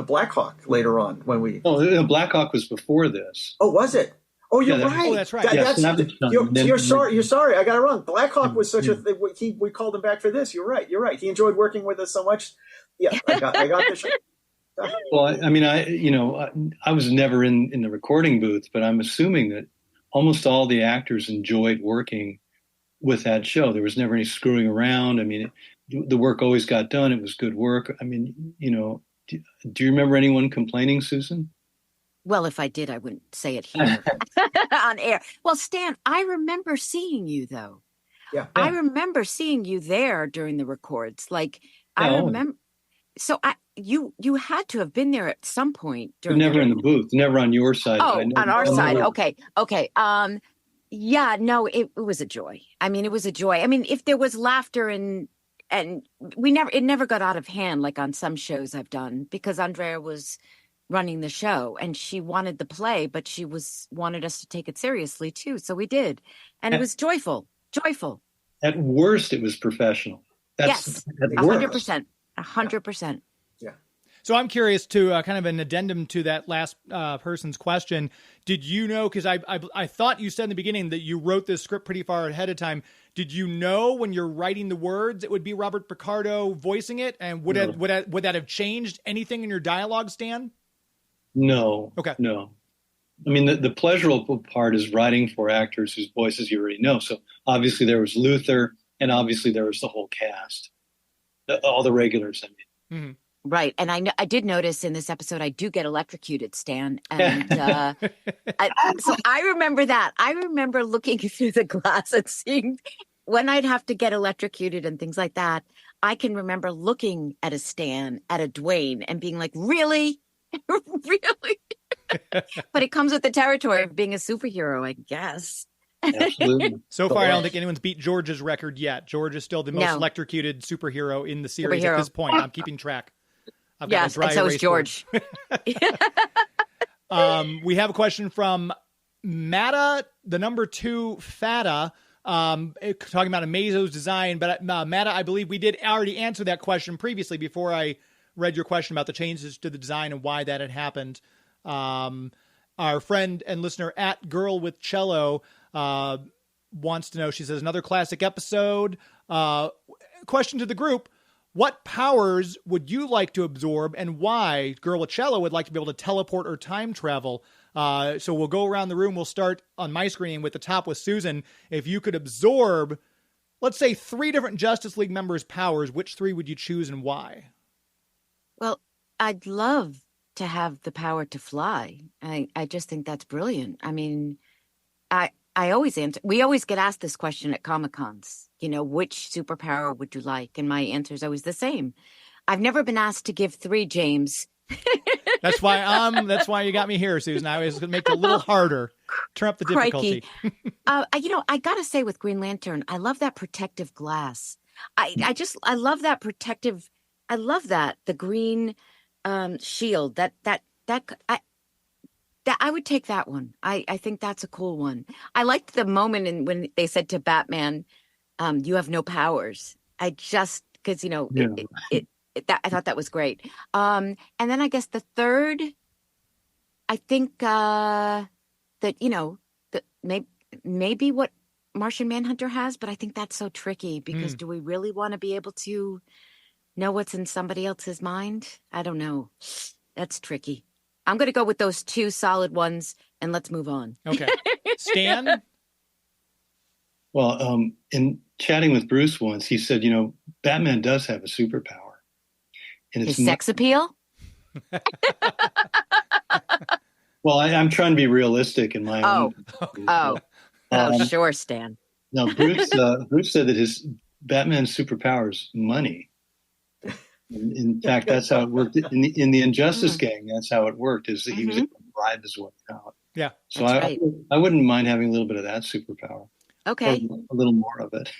Blackhawk later on when we. Oh, Blackhawk was before this. Oh, was it? Oh, you're right. Oh, that's right. You're sorry. You're sorry. I got it wrong. Blackhawk was such a thing. We called him back for this. You're right. He enjoyed working with us so much. Yeah, I got the show. Well, I mean, I was never in the recording booth, but I'm assuming that almost all the actors enjoyed working with that show. There was never any screwing around. I mean, the work always got done. It was good work. I mean, do you remember anyone complaining, Susan? Well, if I did, I wouldn't say it here on air. Well, Stan, I remember seeing you, though. Yeah. I remember seeing you there during the records. I remember. So you had to have been there at some point. But never in the booth, never on your side. Oh, on our side. Okay. Yeah, no, it was a joy. I mean, it was a joy. I mean, if there was laughter and it never got out of hand like on some shows I've done, because Andrea was running the show and she wanted the play, but she wanted us to take it seriously too. So we did. And it was joyful. At worst, it was professional. Yes, 100%. 100%. Yeah. So I'm curious to kind of an addendum to that last person's question. Did you know, because I thought you said in the beginning that you wrote this script pretty far ahead of time. Did you know when you're writing the words it would be Robert Picardo voicing it? And would that have changed anything in your dialogue, Stan? No. Okay. No. I mean, the pleasurable part is writing for actors whose voices you already know. So obviously there was Luther, and obviously there was the whole cast, all the regulars. I mean. Mm-hmm. Right. And I did notice in this episode, I do get electrocuted, Stan. And so I remember that. I remember looking through the glass and seeing when I'd have to get electrocuted and things like that. I can remember looking at a Stan, at a Dwayne, and being like, really? Really? But it comes with the territory of being a superhero, I guess. Absolutely. So far, I don't think anyone's beat George's record yet. George is still the most electrocuted superhero in the series at this point. I'm keeping track. I've got yes, and so is George. We have a question from Matta, the number 2 Fata, talking about Amazo's design. But Matta, I believe we did already answer that question previously before I read your question about the changes to the design and why that had happened. Our friend and listener at Girl with Cello wants to know, she says, another classic episode. Question to the group. What powers would you like to absorb and why? Girl with Cello would like to be able to teleport or time travel. So we'll go around the room. We'll start on my screen with the top with Susan. If you could absorb, let's say 3 different Justice League members' powers, which 3 would you choose and why? Well, I'd love to have the power to fly. I just think that's brilliant. I mean, I always answer. We always get asked this question at Comic-Cons. Which superpower would you like? And my answer is always the same. I've never been asked to give 3, James. That's why you got me here, Susan. I was going to make it a little harder, turn up the difficulty. I gotta say, with Green Lantern, I love that protective glass. I love that protective. I love that the green shield. That I would take that one. I think that's a cool one. I liked the moment when they said to Batman, "You have no powers." I just because I thought that was great. And then I guess the third, I think that maybe what Martian Manhunter has, but I think that's so tricky because do we really want to be able to know what's in somebody else's mind? I don't know. That's tricky. I'm going to go with those 2 solid ones, and let's move on. Okay. Stan? Well, in chatting with Bruce once, he said, Batman does have a superpower. and His sex appeal? Well, I'm trying to be realistic in my own. Sure, Stan. No, Bruce said that his Batman's superpower is money. In fact, that's how it worked in the Injustice gang. That's how it worked. Is that he was able to bribe his way out. Yeah, so I wouldn't mind having a little bit of that superpower. Okay, or a little more of it.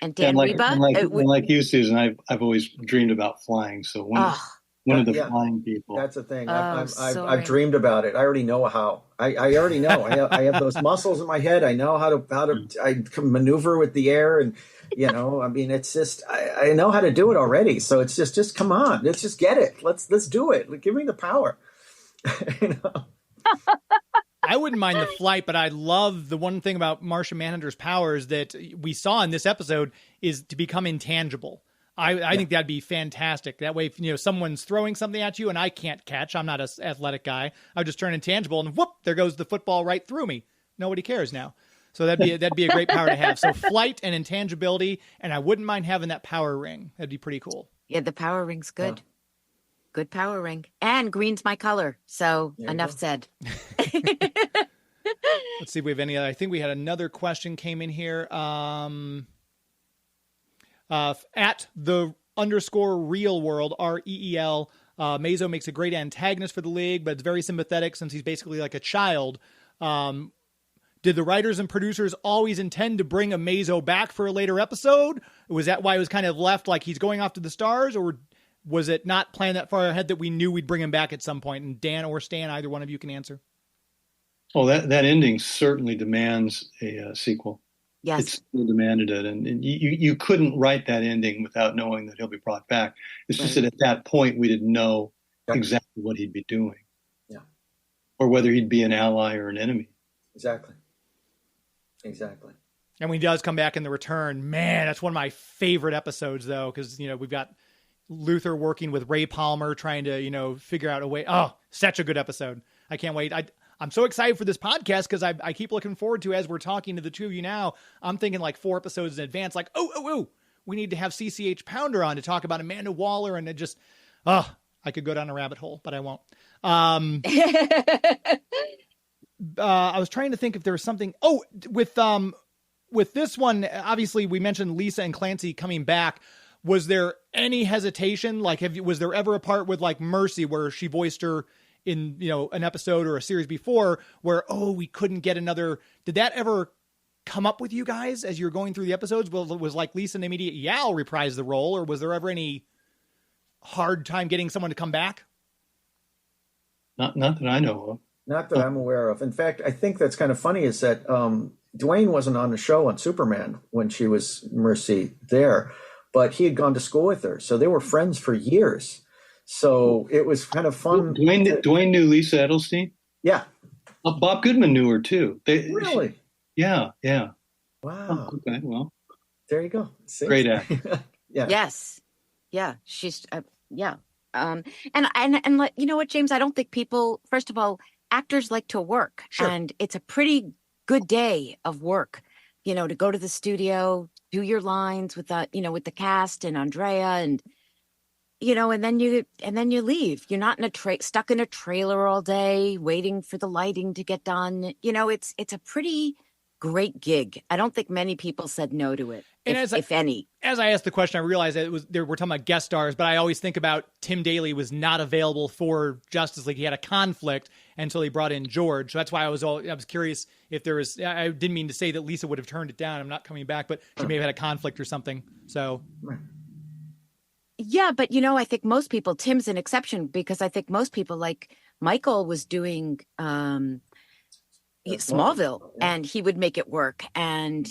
And Dan Riba, like you, Susan, I've always dreamed about flying. So one of the flying people. That's the thing. I've dreamed about it. I already know how. I already know. I have those muscles in my head. I know how to I can maneuver with the air, and I mean, it's just I know how to do it already. So it's just come on, let's just get it. Let's do it. Give me the power. I wouldn't mind the flight, but I love the one thing about Martian Manhunter's powers that we saw in this episode is to become intangible. I think that'd be fantastic. That way, if someone's throwing something at you and I can't catch, I'm not an athletic guy, I would just turn intangible and whoop, there goes the football right through me. Nobody cares now. So that'd be a great power to have. So flight and intangibility, and I wouldn't mind having that power ring. That'd be pretty cool. Yeah, the power ring's good. Yeah. Good power ring. And green's my color. So enough said. Let's see if we have any other. I think we had another question came in here. At the _real world, REEL, Mazo makes a great antagonist for the League, but it's very sympathetic since he's basically like a child. Did the writers and producers always intend to bring a Mazo back for a later episode? Was that why it was kind of left like he's going off to the stars, or was it not planned that far ahead that we knew we'd bring him back at some point? And Dan or Stan, either one of you can answer. Well, that ending certainly demands a sequel. Yes. It still demanded it. And you couldn't write that ending without knowing that he'll be brought back. It's just that at that point, we didn't know exactly what he'd be doing. Yeah. Or whether he'd be an ally or an enemy. Exactly. And when he does come back in The Return, man, that's one of my favorite episodes, though, because, we've got Luthor working with Ray Palmer trying to, figure out a way. Oh, such a good episode. I can't wait. I'm so excited for this podcast because I keep looking forward to, as we're talking to the two of you now, I'm thinking like 4 episodes in advance, like, we need to have CCH Pounder on to talk about Amanda Waller. And it just, I could go down a rabbit hole, but I won't. I was trying to think if there was something. Oh, with this one, obviously we mentioned Lisa and Clancy coming back. Was there any hesitation? Like, was there ever a part with like Mercy where she voiced her in, an episode or a series before where, we couldn't get another? Did that ever come up with you guys as you're going through the episodes? Well, it was like Lisa an immediate, I'll reprise the role, or was there ever any hard time getting someone to come back? Not that I know of. Not that I'm aware of. In fact, I think that's kind of funny is that Dwayne wasn't on the show on Superman when she was Mercy there, but he had gone to school with her. So they were friends for years. So it was kind of fun. Dwayne knew Lisa Edelstein? Yeah. Bob Goodman knew her too. Really? Yeah. Wow. Oh, okay, well. There you go. See? Great actor. Yeah. Yes. Yeah. She's, yeah. And you know what, James, I don't think people, first of all, actors like to work. Sure. And it's a pretty good day of work, to go to the studio, do your lines with with the cast and Andrea and, and then you leave. You're not stuck in a trailer all day waiting for the lighting to get done. It's a pretty great gig. I don't think many people said no to it, if any. As I asked the question, I realized that we're talking about guest stars, but I always think about Tim Daly was not available for Justice League. He had a conflict until he brought in George. So that's why I was curious if there was. I didn't mean to say that Lisa would have turned it down. I'm not coming back, but she may have had a conflict or something. So. Yeah, but I think most people. Tim's an exception because I think most people, like Michael, was doing. Smallville, and he would make it work. And,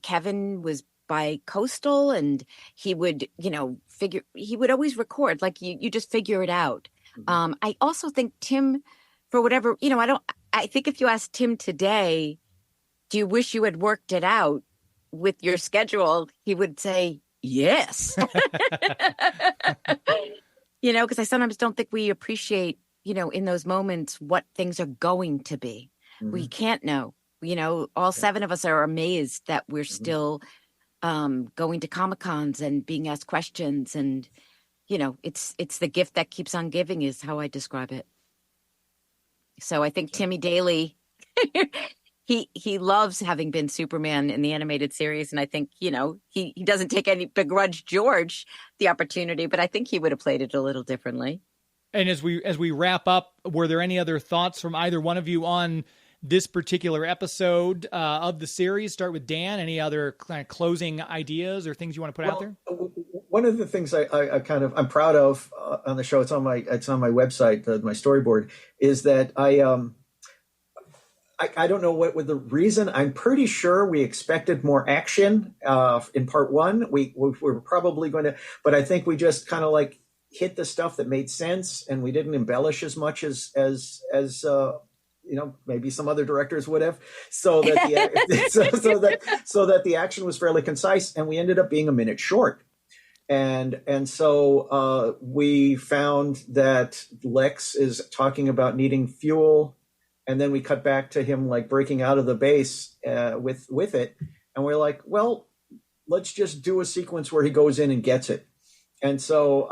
Kevin was by Coastal, and he would, he would always record, like you just figure it out. Mm-hmm. I also think Tim, for whatever, I think if you asked Tim today, do you wish you had worked it out with your schedule? He would say, yes. Because I sometimes don't think we appreciate, in those moments, what things are going to be. We can't know. All 7 of us are amazed that we're still going to Comic-Cons and being asked questions. And, it's the gift that keeps on giving is how I describe it. So I think Timmy Daly, he loves having been Superman in the animated series. And I think, he doesn't take any begrudge George the opportunity, but I think he would have played it a little differently. And as we wrap up, were there any other thoughts from either one of you on this particular episode of the series? Start with Dan. Any other kind of closing ideas or things you want to put out there? One of the things I'm proud of on the show, it's on my website, my storyboard, is that I don't know what the reason. I'm pretty sure we expected more action in part one. We were probably going to, but I think we just kind of like hit the stuff that made sense, and we didn't embellish as much as maybe some other directors would have, so that the action was fairly concise, and we ended up being a minute short. And so we found that Lex is talking about needing fuel, and then we cut back to him like breaking out of the base with it, and we're like, well, let's just do a sequence where he goes in and gets it. And so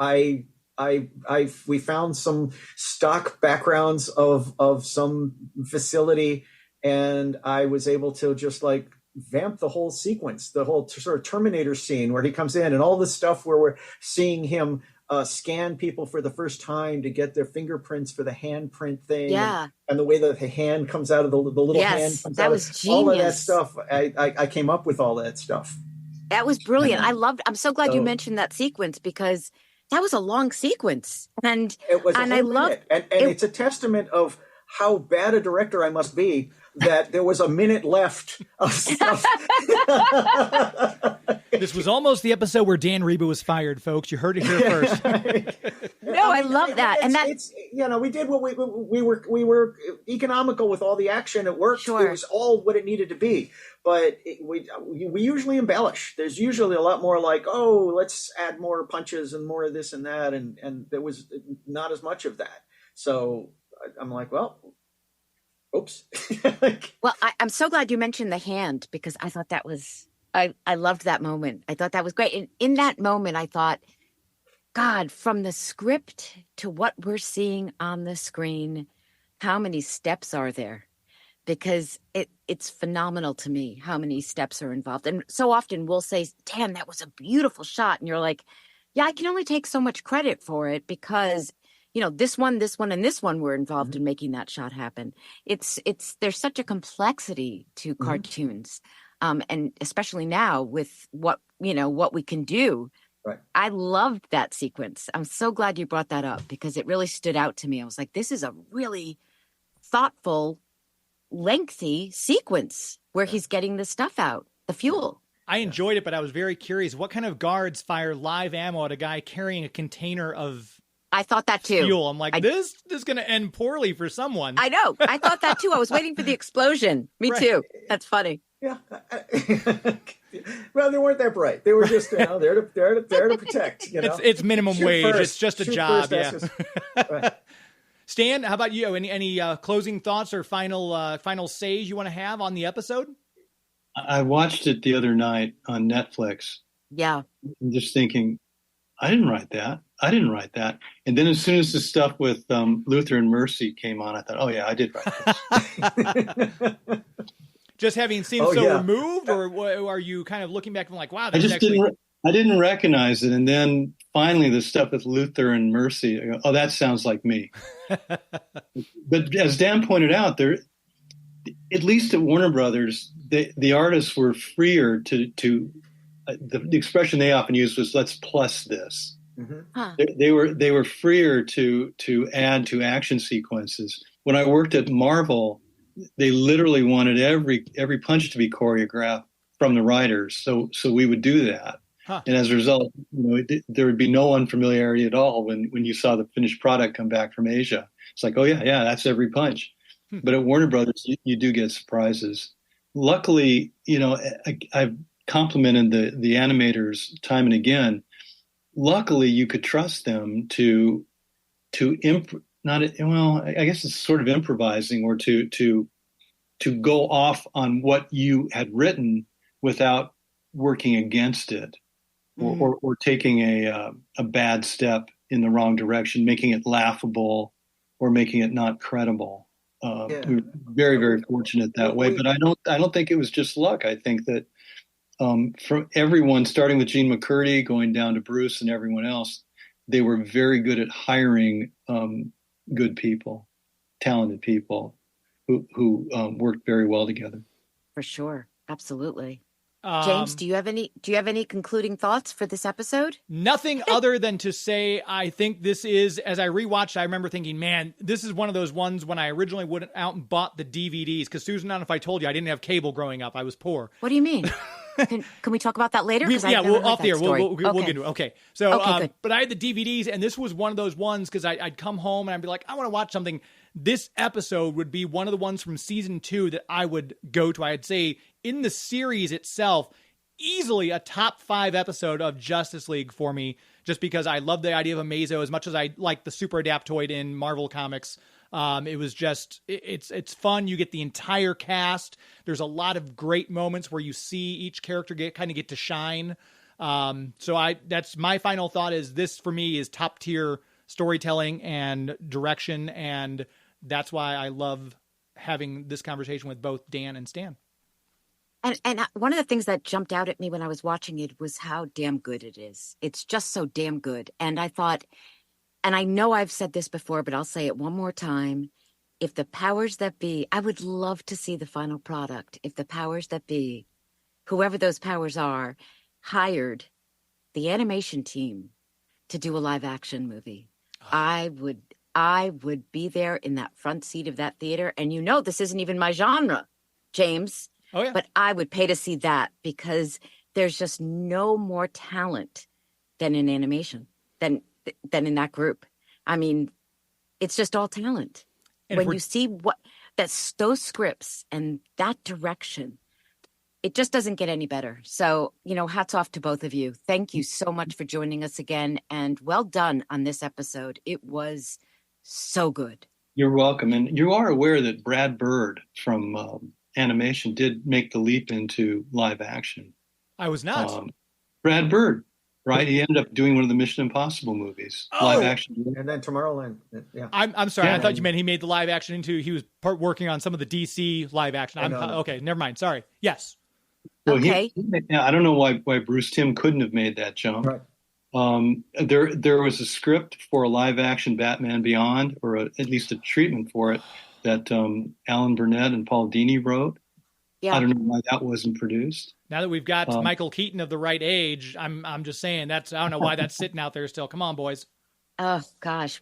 we found some stock backgrounds of some facility, and I was able to just like vamp the whole sequence, the whole sort of Terminator scene where he comes in, and all this stuff where we're seeing him scan people for the first time to get their fingerprints for the handprint thing. Yeah. And the way that the hand comes out of the little hand comes that out was of genius. all of that stuff. I came up with all that stuff. That was brilliant. I'm so glad you mentioned that sequence, because that was a long sequence. And it was and I love it. And it's a testament of how bad a director I must be that there was a minute left of stuff. This was almost the episode where Dan Riba was fired, folks. You heard it here first. No, I love that. And it's we did what we were economical with all the action. It worked. Sure. It was all what it needed to be. But we usually embellish. There's usually a lot more like, oh, let's add more punches and more of this and that. And there was not as much of that. So I'm like, well, oops. Well, I'm so glad you mentioned the hand, because I thought that was, I loved that moment. I thought that was great. And in that moment, I thought, God, from the script to what we're seeing on the screen, how many steps are there? Because it's phenomenal to me how many steps are involved. And so often we'll say, Dan, that was a beautiful shot. And you're like, yeah, I can only take so much credit for it because, this one, and this one were involved in making that shot happen. There's such a complexity to cartoons. And especially now with what we can do. Right. I loved that sequence. I'm so glad you brought that up, because it really stood out to me. I was like, this is a really thoughtful, lengthy sequence where he's getting the stuff out, the fuel. I enjoyed it, but I was very curious. What kind of guards fire live ammo at a guy carrying a container of I thought that too. fuel? I'm like, this is going to end poorly for someone. I know. I thought that too. I was waiting for the explosion. Me too. That's funny. Yeah. Well, they weren't that bright. They were just there to protect. It's minimum wage. First. It's just a Shoot job. First, Yeah. right. Stan, how about you? Any closing thoughts or final says you want to have on the episode? I watched it the other night on Netflix. Yeah. I'm just thinking, I didn't write that. And then as soon as the stuff with Luther and Mercy came on, I thought, oh yeah, I did write this. Just having seen removed, or are you kind of looking back and like, wow, I didn't recognize it. And then finally the stuff with Luther and Mercy, I go, oh, that sounds like me. But as Dan pointed out, there, at least at Warner Brothers, the artists were freer to the expression they often used was, let's plus this. Mm-hmm. Huh. They were freer to add to action sequences. When I worked at Marvel, they literally wanted every punch to be choreographed from the writers. So we would do that. Huh. And as a result, there would be no unfamiliarity at all when you saw the finished product come back from Asia. It's like, oh yeah, that's every punch. But at Warner Brothers, you do get surprises. Luckily, I've complimented the animators time and again. Luckily, you could trust them I guess it's sort of improvising, or to go off on what you had written without working against it. or taking a bad step in the wrong direction, making it laughable or making it not credible. We were very, very fortunate that way. But I don't think it was just luck. I think that from everyone, starting with Gene McCurdy, going down to Bruce and everyone else, they were very good at hiring good people, talented people who worked very well together. For sure. Absolutely. James, do you have any concluding thoughts for this episode? Nothing other than to say, I think this is, as I rewatched, I remember thinking, man, this is one of those ones when I originally went out and bought the DVDs. Because Susan, I don't know if I told you, I didn't have cable growing up. I was poor. What do you mean? Can we talk about that later? We'll off the air. We'll get into it. Okay. So, good. but I had the DVDs, and this was one of those ones because I'd come home and I'd be like, I want to watch something. This episode would be one of the ones from season 2 that I would go to. I'd say in the series itself, easily a top 5 episode of Justice League for me, just because I love the idea of Amazo as much as I like the Super Adaptoid in Marvel Comics. It was just, it's fun. You get the entire cast. There's a lot of great moments where you see each character get to shine. So that's my final thought is this for me is top tier storytelling and direction. And that's why I love having this conversation with both Dan and Stan. And one of the things that jumped out at me when I was watching it was how damn good it is. It's just so damn good. And I thought, and I know I've said this before, but I'll say it one more time. If the powers that be, I would love to see the final product. If the powers that be, whoever those powers are, hired the animation team to do a live action movie, I would be there in that front seat of that theater. And you know, this isn't even my genre, James. Oh, yeah. But I would pay to see that because there's just no more talent than in animation, than in that group. I mean, it's just all talent. And when you see those scripts and that direction, it just doesn't get any better. So, hats off to both of you. Thank you so much for joining us again. And well done on this episode. It was so good. You're welcome. And you are aware that Brad Bird from animation did make the leap into live action. I was not. Brad Bird, right? He ended up doing one of the Mission Impossible movies, live action. And then Tomorrowland. Yeah. I'm sorry. Yeah, I thought you meant he made the live action he was working on some of the DC live action. Okay, never mind. Sorry. Yes. Well, okay. I don't know why Bruce Timm couldn't have made that jump. Right. There was a script for a live action Batman Beyond, or at least a treatment for it, that Alan Burnett and Paul Dini wrote. Yeah. I don't know why that wasn't produced. Now that we've got Michael Keaton of the right age, I'm just saying I don't know why that's sitting out there still. Come on, boys. Oh gosh,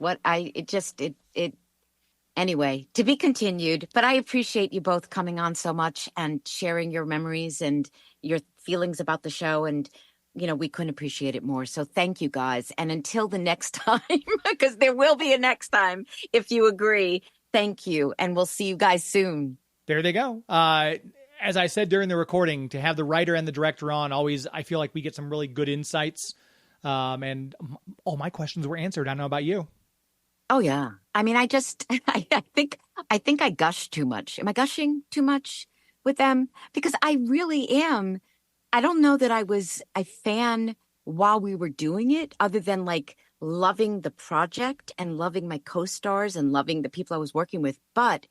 anyway, to be continued, but I appreciate you both coming on so much and sharing your memories and your feelings about the show. And, we couldn't appreciate it more. So thank you guys. And until the next time, because there will be a next time, if you agree, thank you. And we'll see you guys soon. There they go. As I said during the recording, to have the writer and the director on, I feel like we get some really good insights. And all my questions were answered. I don't know about you. Oh yeah. I mean, I think I gush too much. Am I gushing too much with them? Because I really am. I don't know that I was a fan while we were doing it, other than like loving the project and loving my co-stars and loving the people I was working with. But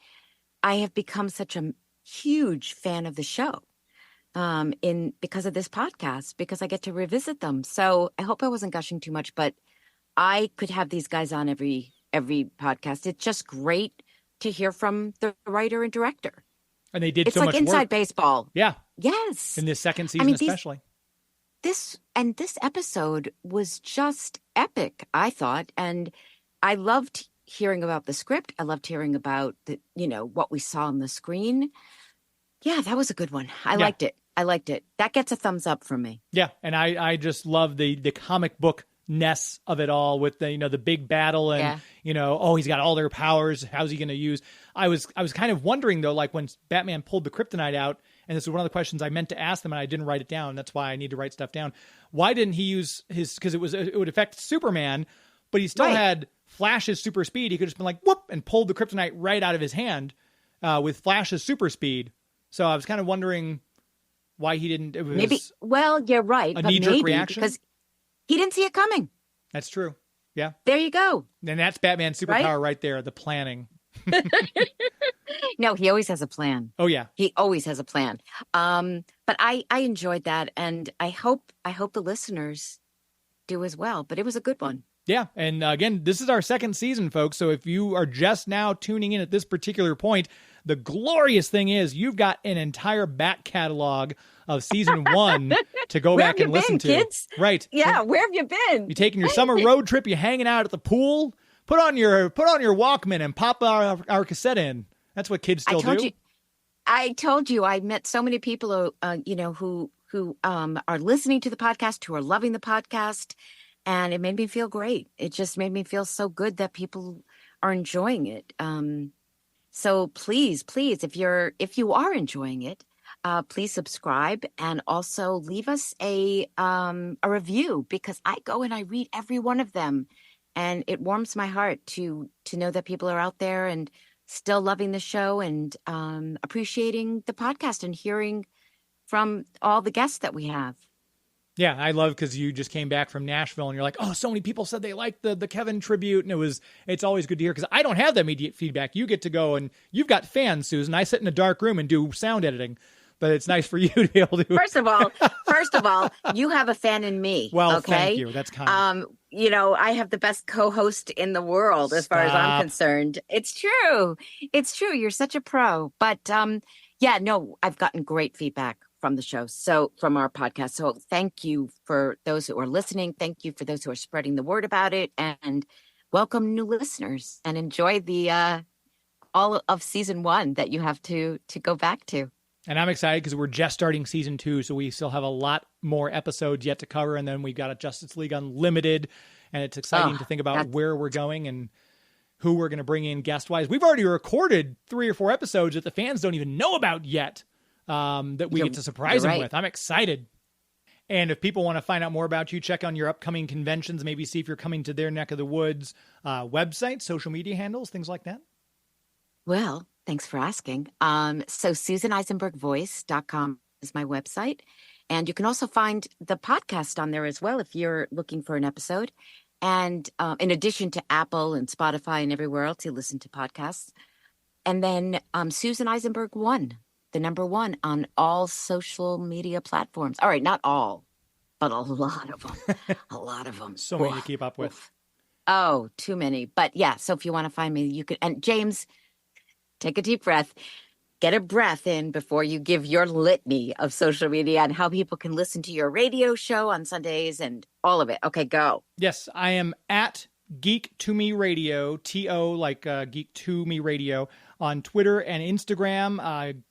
I have become such a huge fan of the show because of this podcast, because I get to revisit them. So I hope I wasn't gushing too much, but I could have these guys on every podcast. It's just great to hear from the writer and director. And they did it's so like much inside work. Baseball. Yeah. Yes. In this second season, especially. This episode was just epic, I thought. And I loved hearing about the script. I loved hearing about what we saw on the screen. Yeah, that was a good one. I liked it. That gets a thumbs up from me. Yeah. And I just love the comic book ness of it all with the big battle and he's got all their powers. How's he going to use? I was kind of wondering though, like when Batman pulled the kryptonite out, and this is one of the questions I meant to ask them and I didn't write it down. That's why I need to write stuff down. Why didn't he use because it would affect Superman, but he still had Flash's super speed. He could have just been like whoop and pulled the kryptonite right out of his hand with Flash's super speed. So I was kind of wondering why he didn't. It was maybe. Well, you're right. A knee-jerk reaction. Because He didn't see it coming. That's true. Yeah. There you go. And that's Batman's superpower right there, the planning. No, he always has a plan. Oh, yeah. He always has a plan. But I enjoyed that, and I hope the listeners do as well. But it was a good one. Yeah. And again, this is our second season, folks. So if you are just now tuning in at this particular point, the glorious thing is you've got an entire back catalog of season 1 to go back and listen to. Kids? Right. Yeah. Where have you been? You taking your summer road trip, you hanging out at the pool, put on your Walkman and pop our cassette in. That's what kids still do. I told you, I met so many people, who are listening to the podcast, who are loving the podcast. And it made me feel great. It just made me feel so good that people are enjoying it. So please, if you are enjoying it, please subscribe and also leave us a review, because I go and I read every one of them, and it warms my heart to know that people are out there and still loving the show and appreciating the podcast and hearing from all the guests that we have. Yeah, I love, because you just came back from Nashville and you're like, oh, so many people said they liked the Kevin tribute, and it's always good to hear, because I don't have that immediate feedback. You get to go, and you've got fans, Susan. I sit in a dark room and do sound editing, but it's nice for you to be able to. First of all, you have a fan in me. Well, okay? Thank you. That's kind. I have the best co-host in the world as far as I'm concerned. It's true. You're such a pro. But I've gotten great feedback from the show, so from our podcast. So thank you for those who are listening. Thank you for those who are spreading the word about it, and welcome new listeners, and enjoy the all of season 1 that you have to go back to. And I'm excited because we're just starting season 2, so we still have a lot more episodes yet to cover, and then we've got a Justice League Unlimited, and it's exciting to think about where we're going and who we're going to bring in guest-wise. We've already recorded 3 or 4 episodes that the fans don't even know about yet. That we get to surprise them with. I'm excited. And if people want to find out more about you, check on your upcoming conventions, maybe see if you're coming to their neck of the woods, website, social media handles, things like that. Well, thanks for asking. So SusanEisenbergVoice.com is my website. And you can also find the podcast on there as well if you're looking for an episode. And in addition to Apple and Spotify and everywhere else you listen to podcasts. And then Susan Eisenberg 1. The number 1 on all social media platforms. All right, not all, but a lot of them. So many to keep up with. Oh, too many. But yeah, so if you want to find me, you could. And James, take a deep breath. Get a breath in before you give your litany of social media and how people can listen to your radio show on Sundays and all of it. Okay, go. Yes, I am at Geek to Me Radio, TO like Geek to Me Radio, on Twitter and Instagram,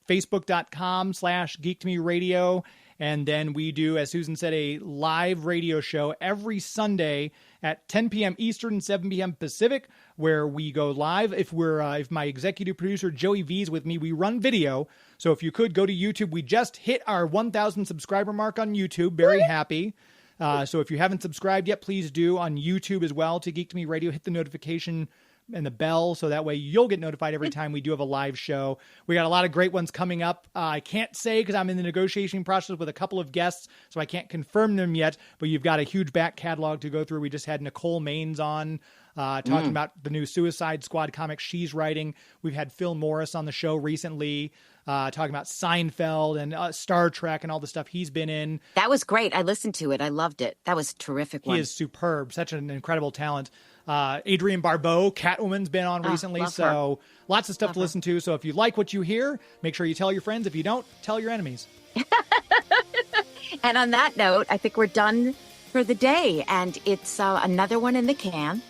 Facebook.com/Geek to Me Radio. And then we do, as Susan said, a live radio show every Sunday at 10 p.m. Eastern, 7 p.m. Pacific, where we go live. If my executive producer, Joey V, is with me, we run video. So if you could go to YouTube, we just hit our 1,000 subscriber mark on YouTube. Very happy. So if you haven't subscribed yet, please do on YouTube as well to Geek to Me Radio. Hit the notification and the bell, so that way you'll get notified every time we do have a live show. We got a lot of great ones coming up. I can't say because I'm in the negotiation process with a couple of guests, so I can't confirm them yet, but you've got a huge back catalog to go through. We just had Nicole Maines on talking about the new Suicide Squad comic she's writing. We've had Phil Morris on the show recently talking about Seinfeld and Star Trek and all the stuff he's been in. That was great. I listened to it. I loved it. That was a terrific one. He is superb. Such an incredible talent. Adrienne Barbeau, Catwoman's been on recently, so lots of stuff to listen to. So if you like what you hear, make sure you tell your friends. If you don't, tell your enemies. And on that note, I think we're done for the day, and it's another one in the can.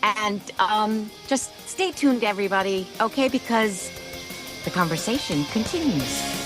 And just stay tuned, everybody, okay? Because the conversation continues.